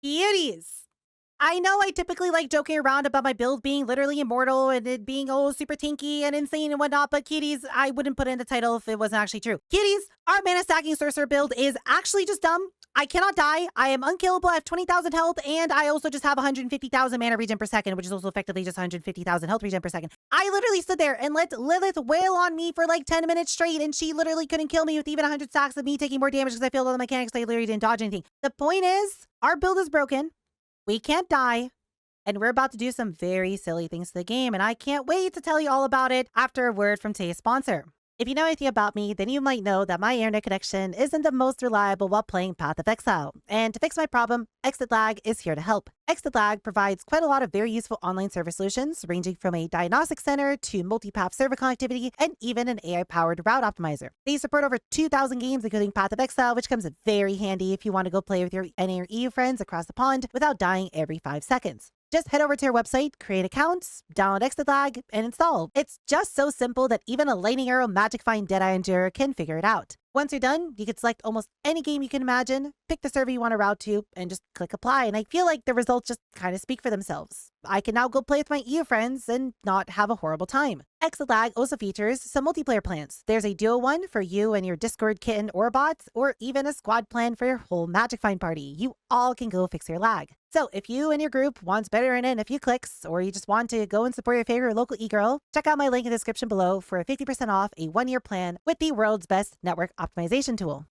Beauties! I know I typically like joking around about my build being literally immortal and it being super tanky and insane and whatnot, but cuties, I wouldn't put in the title if it wasn't actually true. Cuties, our mana stacking sorcerer build is actually just dumb. I cannot die. I am unkillable. I have 20,000 health, and I also just have 150,000 mana regen per second, which is also effectively just 150,000 health regen per second. I literally stood there and let Lilith wail on me for like 10 minutes straight, and she literally couldn't kill me with even 100 stacks of me taking more damage because I failed all the mechanics. I literally didn't dodge anything. The point is, our build is broken. We can't die. And we're about to do some very silly things to the game, and I can't wait to tell you all about it after a word from today's sponsor. If you know anything about me, then you might know that my internet connection isn't the most reliable while playing Path of Exile. And to fix my problem, Exit Lag is here to help. Exit Lag provides quite a lot of very useful online server solutions, ranging from a diagnostic center to multi-path server connectivity and even an AI-powered route optimizer. They support over 2,000 games, including Path of Exile, which comes very handy if you want to go play with your NA or EU friends across the pond without dying every 5 seconds. Just head over to your website, create accounts, download Exit Lag, and install. It's just so simple that even a Lightning Arrow Magic Find Deadeye Endurer can figure it out. Once you're done, you can select almost any game you can imagine, pick the server you want to route to, and just click apply. And I feel like the results just kind of speak for themselves. I can now go play with my EU friends and not have a horrible time. Exit Lag also features some multiplayer plans. There's a duo one for you and your Discord kitten or bots, or even a squad plan for your whole Magic Find party. You all can go fix your lag. So if you and your group wants better in a few clicks, or you just want to go and support your favorite local e-girl, check out my link in the description below for a 50% off a 1-year plan with the world's best network optimization tool.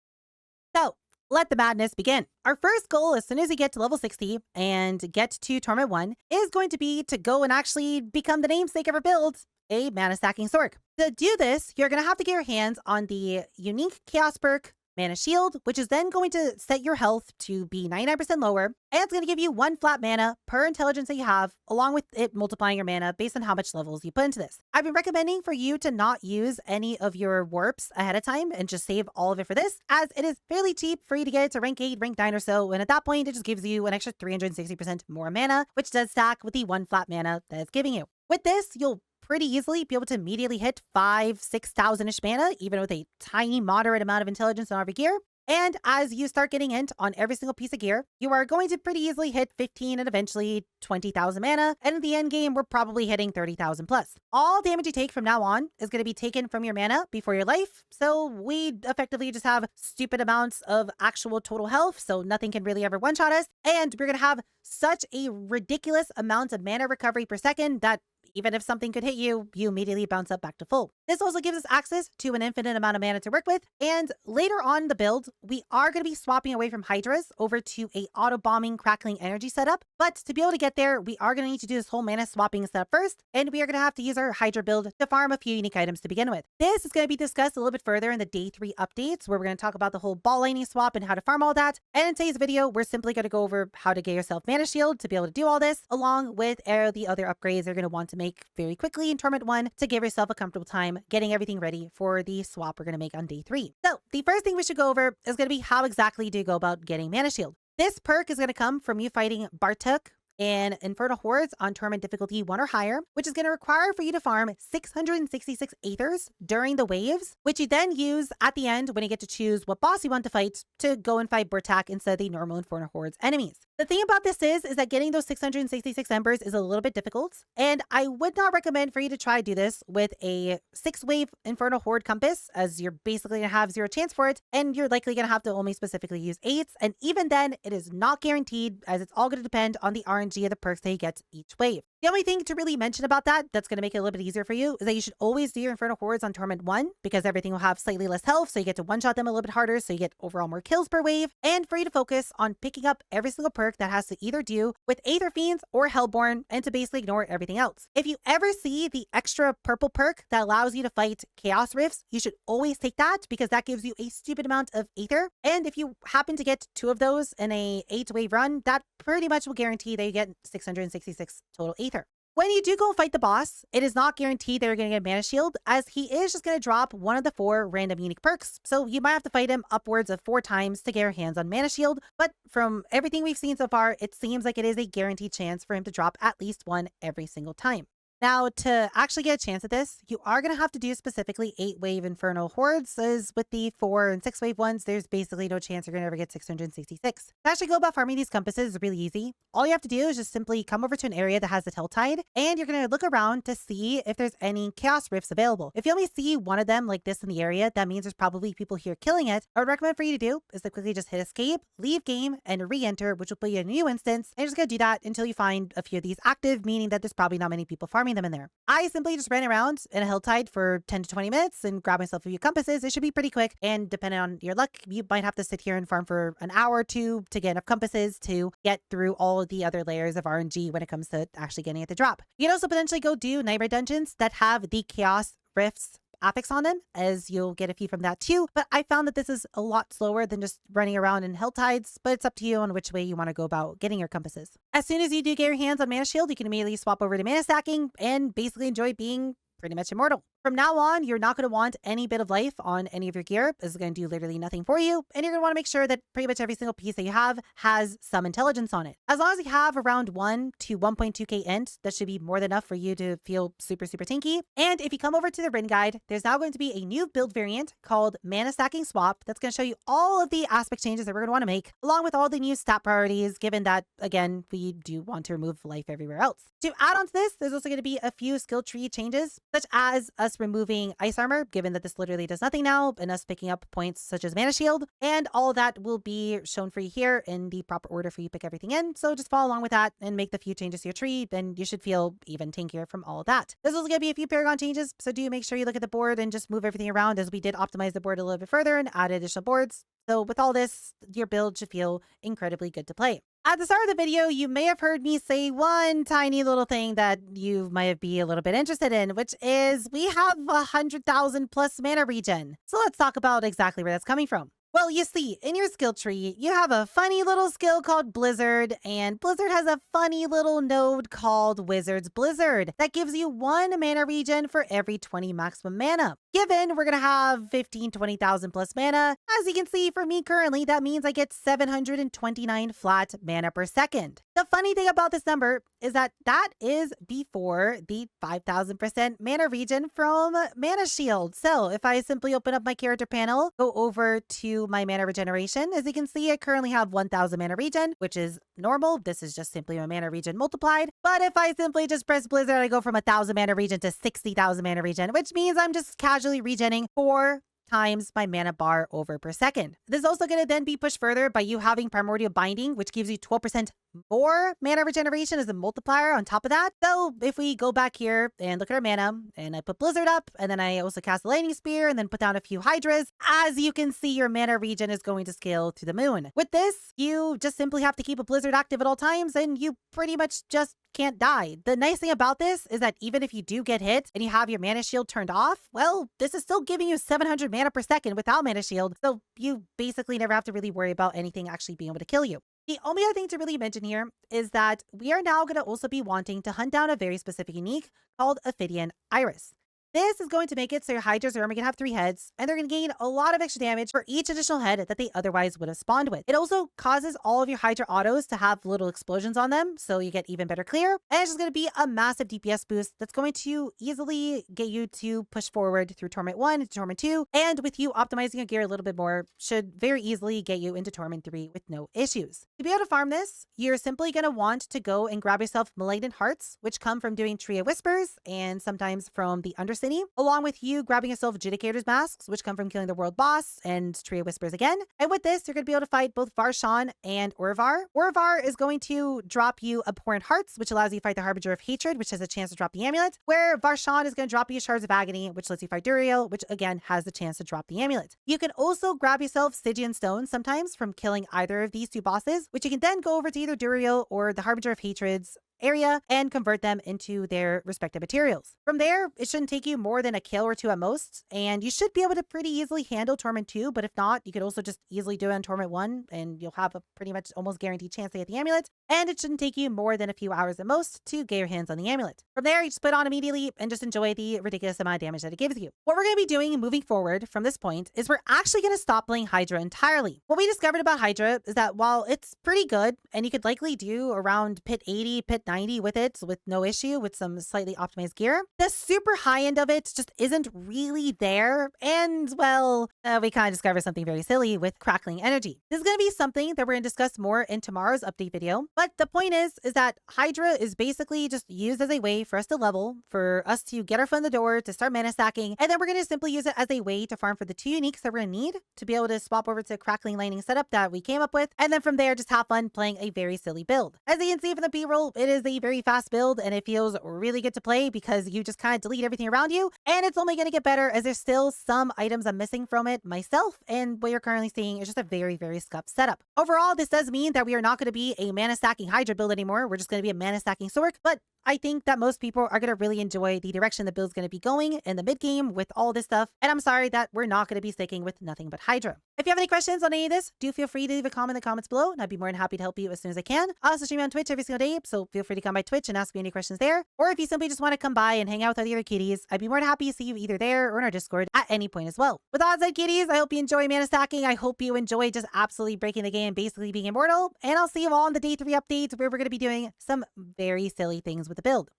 So let the madness begin. Our first goal as soon as we get to level 60 and get to Torment 1 is going to be to go and actually become the namesake of our build, a mana stacking Sorc. To do this, you're going to have to get your hands on the unique chaos perk Mana Shield, which is then going to set your health to be 99% lower, and it's going to give you 1 flat mana per intelligence that you have, along with it multiplying your mana based on how much levels you put into this. I've been recommending for you to not use any of your warps ahead of time and just save all of it for this, as it is fairly cheap for you to get it to rank 8, rank 9 or so, and at that point it just gives you an extra 360% more mana, which does stack with the 1 flat mana that it's giving you. With this, you'll pretty easily be able to immediately hit 5,000-6,000-ish mana, even with a tiny moderate amount of intelligence on every gear. And as you start getting int on every single piece of gear, you are going to pretty easily hit 15 and eventually 20,000 mana. And in the end game, we're probably hitting 30,000 plus. All damage you take from now on is going to be taken from your mana before your life. So we effectively just have stupid amounts of actual total health. So nothing can really ever one-shot us. And we're going to have such a ridiculous amount of mana recovery per second that even if something could hit you, you immediately bounce up back to full. This also gives us access to an infinite amount of mana to work with. And later on in the build, we are going to be swapping away from Hydras over to a auto-bombing crackling energy setup. But to be able to get there, we are going to need to do this whole mana swapping setup first. And we are going to have to use our Hydra build to farm a few unique items to begin with. This is going to be discussed a little bit further in the day 3 updates, where we're going to talk about the whole ball lightning swap and how to farm all that. And in today's video, we're simply going to go over how to get yourself Mana Shield to be able to do all this, along with the other upgrades you're going to want to make very quickly in Torment 1 to give yourself a comfortable time getting everything ready for the swap we're going to make on day 3. So the first thing we should go over is going to be how exactly do you go about getting Mana Shield. This perk is going to come from you fighting Bartuk and Infernal Hordes on Torment difficulty 1 or higher, which is going to require for you to farm 666 Aethers during the waves, which you then use at the end when you get to choose what boss you want to fight to go and fight Bartuk instead of the normal Infernal Hordes enemies. The thing about this is that getting those 666 embers is a little bit difficult, and I would not recommend for you to try to do this with a 6-wave Infernal Horde compass, as you're basically going to have 0 chance for it, and you're likely going to have to only specifically use 8s, and even then, it is not guaranteed, as it's all going to depend on the RNG of the perks that you get each wave. The only thing to really mention about that's going to make it a little bit easier for you is that you should always do your Infernal Hordes on Torment 1, because everything will have slightly less health, so you get to one-shot them a little bit harder, so you get overall more kills per wave, and for you to focus on picking up every single perk that has to either do with Aether Fiends or Hellborn, and to basically ignore everything else. If you ever see the extra purple perk that allows you to fight Chaos Rifts, you should always take that, because that gives you a stupid amount of Aether, and if you happen to get 2 of those in a 8-wave run, that pretty much will guarantee that you get 666 total Aether. When you do go and fight the boss, it is not guaranteed that you're going to get Mana Shield, as he is just going to drop one of the 4 random unique perks, so you might have to fight him upwards of 4 times to get your hands on Mana Shield, but from everything we've seen so far, it seems like it is a guaranteed chance for him to drop at least one every single time. Now, to actually get a chance at this, you are going to have to do specifically 8-wave Infernal Hordes, as with the 4 and 6-wave ones, there's basically no chance you're going to ever get 666. To actually go about farming these compasses is really easy. All you have to do is just simply come over to an area that has the Telltide, and you're going to look around to see if there's any Chaos Rifts available. If you only see one of them like this in the area, that means there's probably people here killing it. I would recommend for you to do is to quickly just hit escape, leave game, and re-enter, which will put you in a new instance. And you're just going to do that until you find a few of these active, meaning that there's probably not many people farming them in there. I simply just ran around in a Hilltide for 10 to 20 minutes and grabbed myself a few compasses. It should be pretty quick, and depending on your luck, you might have to sit here and farm for an hour or two to get enough compasses to get through all of the other layers of RNG when it comes to actually getting it to drop. You can also potentially go do Nightmare Dungeons that have the Chaos Rifts affix on them, as you'll get a few from that too. But I found that this is a lot slower than just running around in Helltides, but it's up to you on which way you want to go about getting your compasses. As soon as you do get your hands on Mana Shield, you can immediately swap over to mana stacking and basically enjoy being pretty much immortal. From now on, you're not going to want any bit of life on any of your gear. This is going to do literally nothing for you. And you're going to want to make sure that pretty much every single piece that you have has some intelligence on it. As long as you have around 1 to 1.2k int, that should be more than enough for you to feel super, super tanky. And if you come over to the written guide, there's now going to be a new build variant called Mana Stacking Swap that's going to show you all of the aspect changes that we're going to want to make, along with all the new stat priorities, given that, again, we do want to remove life everywhere else. To add on to this, there's also going to be a few skill tree changes, such as us removing ice armor, given that this literally does nothing now, and us picking up points such as mana shield, and all that will be shown for you here in the proper order for you to pick everything in. So just follow along with that and make the few changes to your tree, then you should feel even tankier from all of that. There's also going to be a few Paragon changes, so do make sure you look at the board and just move everything around, as we did optimize the board a little bit further and add additional boards. So with all this, your build should feel incredibly good to play. At the start of the video, you may have heard me say one tiny little thing that you might be a little bit interested in, which is we have 100,000 plus mana regen. So let's talk about exactly where that's coming from. Well, you see, in your skill tree, you have a funny little skill called Blizzard, and Blizzard has a funny little node called Wizard's Blizzard that gives you 1 mana regen for every 20 maximum mana. Given we're going to have 20,000 plus mana, as you can see for me currently, that means I get 729 flat mana per second. The funny thing about this number is that that is before the 5,000% mana regen from Mana Shield. So if I simply open up my character panel, go over to my mana regeneration, as you can see, I currently have 1,000 mana regen, which is normal. This is just simply my mana regen multiplied. But if I simply just press Blizzard, I go from 1,000 mana regen to 60,000 mana regen, which means I'm just casually regenning 4 times my mana bar over per second. This is also going to then be pushed further by you having Primordial Binding, which gives you 12% more mana regeneration as a multiplier on top of that. So if we go back here and look at our mana, and I put Blizzard up, and then I also cast the Lightning Spear, and then put down a few Hydras, as you can see, your mana regen is going to scale to the moon. With this, you just simply have to keep a Blizzard active at all times, and you pretty much just can't die. The nice thing about this is that even if you do get hit and you have your Mana Shield turned off, well, this is still giving you 700 mana per second without Mana Shield, so you basically never have to really worry about anything actually being able to kill you. The only other thing to really mention here is that we are now going to also be wanting to hunt down a very specific unique called Ophidian Iris. This is going to make it so your Hydras are only going to have 3 heads, and they're going to gain a lot of extra damage for each additional head that they otherwise would have spawned with. It also causes all of your Hydra autos to have little explosions on them, so you get even better clear. And it's just going to be a massive DPS boost that's going to easily get you to push forward through Torment 1 into Torment 2, and with you optimizing your gear a little bit more, should very easily get you into Torment 3 with no issues. To be able to farm this, you're simply going to want to go and grab yourself Malignant Hearts, which come from doing Tree of Whispers, and sometimes from the Undercity, along with you grabbing yourself Adjudicator's Masks, which come from killing the world boss, and Tree of Whispers again. And with this, you're going to be able to fight both Varshan and Orvar. Orvar is going to drop you Abhorrent Hearts, which allows you to fight the Harbinger of Hatred, which has a chance to drop the amulet, where Varshan is going to drop you Shards of Agony, which lets you fight Duriel, which again has the chance to drop the amulet. You can also grab yourself Stygian Stone sometimes from killing either of these 2 bosses, which you can then go over to either Duriel or the Harbinger of Hatred's area and convert them into their respective materials. From there, it shouldn't take you more than a kill or 2 at most, and you should be able to pretty easily handle Torment 2, but if not, you could also just easily do it on Torment 1, and you'll have a pretty much almost guaranteed chance to get the amulet, and it shouldn't take you more than a few hours at most to get your hands on the amulet. From there, you just put it on immediately and just enjoy the ridiculous amount of damage that it gives you. What we're going to be doing moving forward from this point is we're actually going to stop playing Hydra entirely. What we discovered about Hydra is that while it's pretty good, and you could likely do around pit 80, pit 90 with it with no issue with some slightly optimized gear. The super high end of it just isn't really there. And well, we kind of discovered something very silly with crackling energy. This is going to be something that we're going to discuss more in tomorrow's update video. But the point is that Hydra is basically just used as a way for us to level, for us to get our foot in the door, to start mana stacking. And then we're going to simply use it as a way to farm for the 2 uniques that we're going to need to be able to swap over to crackling lightning setup that we came up with. And then from there, just have fun playing a very silly build. As you can see from the B-roll, it is a very fast build and it feels really good to play because you just kind of delete everything around you. And it's only going to get better as there's still some items I'm missing from it myself. And what you're currently seeing is just a very, very scuffed setup. Overall, this does mean that we are not going to be a mana stacking Hydra build anymore. We're just going to be a mana stacking Sorc, but I think that most people are going to really enjoy the direction the build's going to be going in the mid game with all this stuff. And I'm sorry that we're not going to be sticking with nothing but Hydra. If you have any questions on any of this, do feel free to leave a comment in the comments below, and I'd be more than happy to help you as soon as I can. I also stream on Twitch every single day, so feel free to come by Twitch and ask me any questions there. Or if you simply just want to come by and hang out with all the other kitties, I'd be more than happy to see you either there or in our Discord at any point as well. With all that said, kitties, I hope you enjoy mana stacking. I hope you enjoy just absolutely breaking the game, basically being immortal. And I'll see you all in the day 3 updates where we're going to be doing some very silly things with the build.